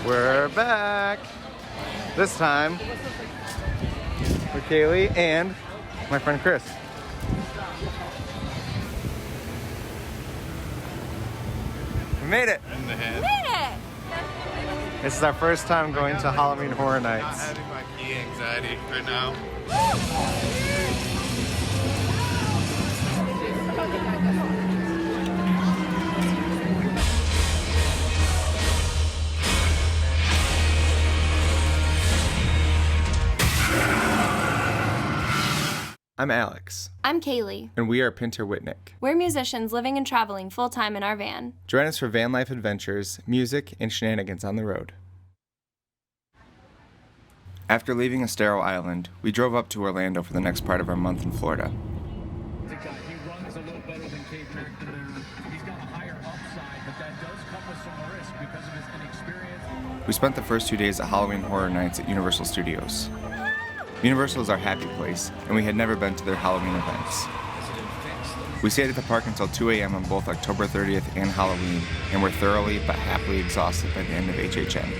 We're back. This time with Kaylee and my friend Chris. We made it. In the head. Made it! This is our first time going to Halloween Horror Nights. I'm having my key anxiety right now. I'm Alex. I'm Kaylee. And we are Pinter Whitnick. We're musicians living and traveling full-time in our van. Join us for van life adventures, music, and shenanigans on the road. After leaving Estero Island, we drove up to Orlando for the next part of our month in Florida. He runs a little better than Kate McNamara. He's got a higher upside, but that does come with some risk because of his inexperience. We spent the first 2 days at Halloween Horror Nights at Universal Studios. Universal is our happy place, and we had never been to their Halloween events. We stayed at the park until 2 a.m. on both October 30th and Halloween, and were thoroughly but happily exhausted by the end of HHN.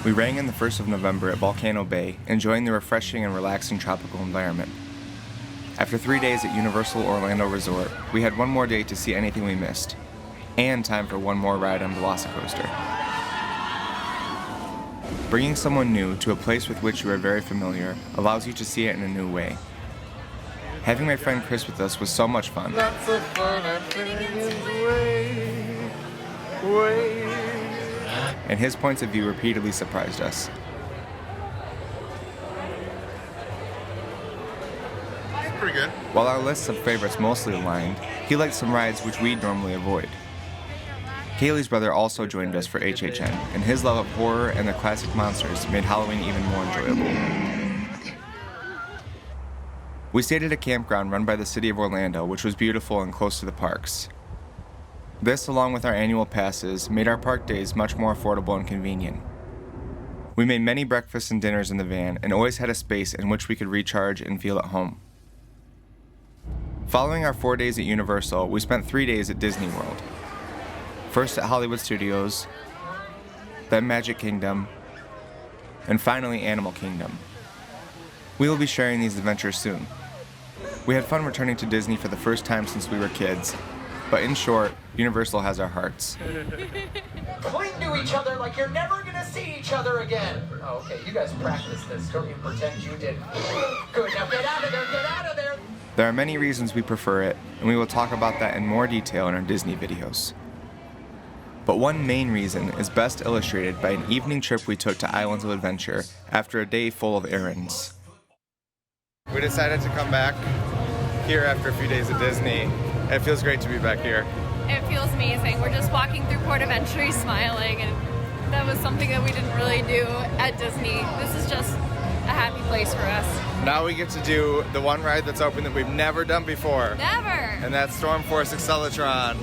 We rang in the 1st of November at Volcano Bay, enjoying the refreshing and relaxing tropical environment. After 3 days at Universal Orlando Resort, we had one more day to see anything we missed, and time for one more ride on Velocicoaster. Bringing someone new to a place with which you are very familiar allows you to see it in a new way. Having my friend Chris with us was so much fun. Lots of fun, everything is way. And his points of view repeatedly surprised us. Pretty good. While our lists of favorites mostly aligned, he liked some rides which we'd normally avoid. Kaylee's brother also joined us for HHN, and his love of horror and the classic monsters made Halloween even more enjoyable. We stayed at a campground run by the city of Orlando, which was beautiful and close to the parks. This, along with our annual passes, made our park days much more affordable and convenient. We made many breakfasts and dinners in the van, and always had a space in which we could recharge and feel at home. Following our 4 days at Universal, we spent 3 days at Disney World. First at Hollywood Studios, then Magic Kingdom, and finally Animal Kingdom. We will be sharing these adventures soon. We had fun returning to Disney for the first time since we were kids, but in short, Universal has our hearts. Cling to each other like you're never gonna see each other again. Oh, okay, you guys practice this. Don't you pretend you did. Good, now get out of there, get out of there! There are many reasons we prefer it, and we will talk about that in more detail in our Disney videos. But one main reason is best illustrated by an evening trip we took to Islands of Adventure after a day full of errands. We decided to come back here after a few days at Disney. It feels great to be back here. It feels amazing. We're just walking through Port of Entry smiling, and that was something that we didn't really do at Disney. This is just a happy place for us. Now we get to do the one ride that's open that we've never done before. Never! And that's Storm Force Acceleratron.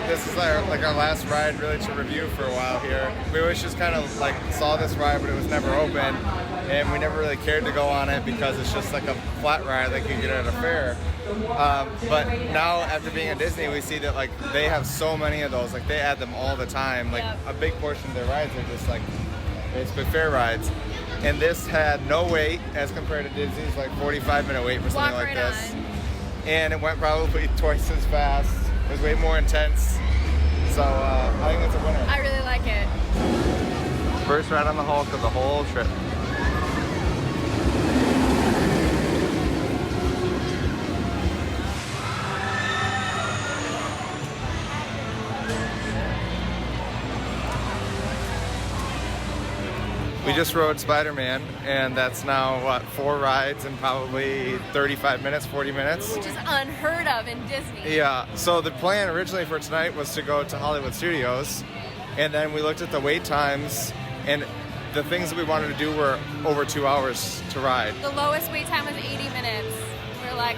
This is our last ride really to review for a while here. We always just kind of saw this ride, but it was never open, and we never really cared to go on it because it's just like a flat ride like you get at a fair. But now after being at Disney, we see that they have so many of those. They add them all the time. A big portion of their rides are just basically fair rides. And this had no wait as compared to Disney's 45-minute wait for something like this. And it went probably twice as fast. It was way more intense. So I think it's a winner. I really like it. First ride on the Hulk of the whole trip. We just rode Spider-Man, and that's now, 4 rides in probably 35 minutes, 40 minutes? Which is unheard of in Disney. Yeah, so the plan originally for tonight was to go to Hollywood Studios, and then we looked at the wait times, and the things that we wanted to do were over 2 hours to ride. The lowest wait time was 80 minutes. We were like,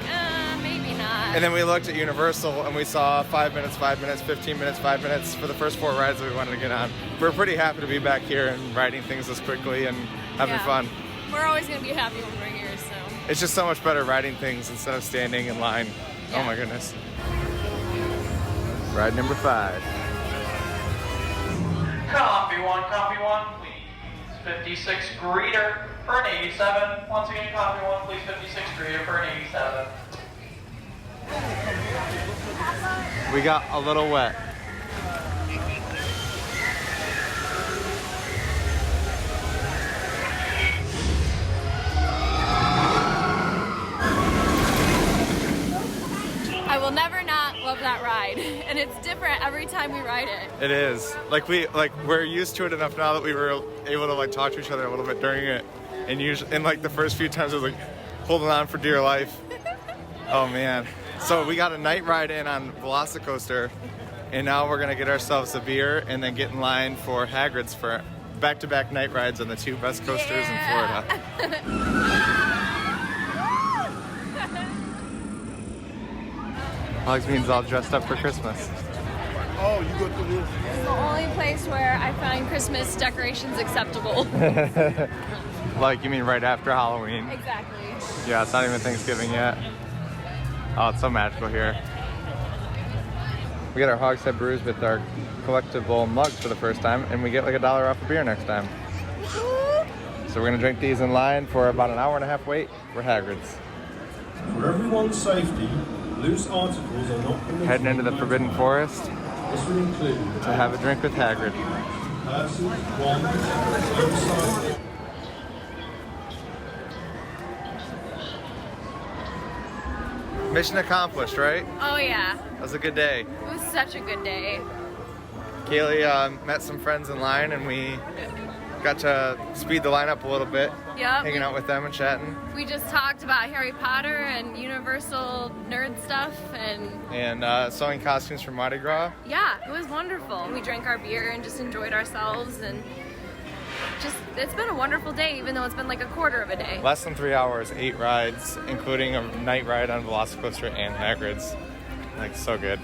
maybe not. And then we looked at Universal, and we saw 5 minutes, 5 minutes, 15 minutes, 5 minutes for the first 4 rides that we wanted to get on. We're pretty happy to be back here and riding things this quickly and having fun. We're always going to be happy when we're here, so. It's just so much better riding things instead of standing in line. Yeah. Oh my goodness. Ride number 5. one, copy one, please. 56 greeter for an 87. Once again, copy one, please. 56 greeter for an 87. We got a little wet. I will never not love that ride, and it's different every time we ride it. It is. We're used to it enough now that we were able to like talk to each other a little bit during it. And usually, and like the first few times I was like holding on for dear life. Oh man. So we got a night ride in on Velocicoaster, and now we're gonna get ourselves a beer and then get in line for Hagrid's for back-to-back night rides on the two best coasters in Florida. Hogsmeade's all dressed up for Christmas. Oh, you go through this. It's the only place where I find Christmas decorations acceptable. Like, you mean right after Halloween? Exactly. Yeah, it's not even Thanksgiving yet. Oh, it's so magical here. We got our Hogshead brews with our collectible mugs for the first time, and we get like $1 off a beer next time. So we're gonna drink these in line for about an hour and a half wait for Hagrid's. For everyone's safety, loose articles are not permitted. Heading into the Forbidden Forest This will include to have a drink with Hagrid. persons, wands, outside. Mission accomplished, right? Oh yeah, That was a good day. it was such a good day. Kaylee met some friends in line, and we got to speed the line up a little bit, Yep. hanging out with them and chatting. We just talked about Harry Potter and Universal nerd stuff, and Sewing costumes for Mardi Gras. yeah, it was wonderful. We drank our beer and just enjoyed ourselves, and it's been a wonderful day, even though it's been like a quarter of a day. Less than 3 hours, 8 rides, including a night ride on Velocicoaster and Hagrid's. Like, so good.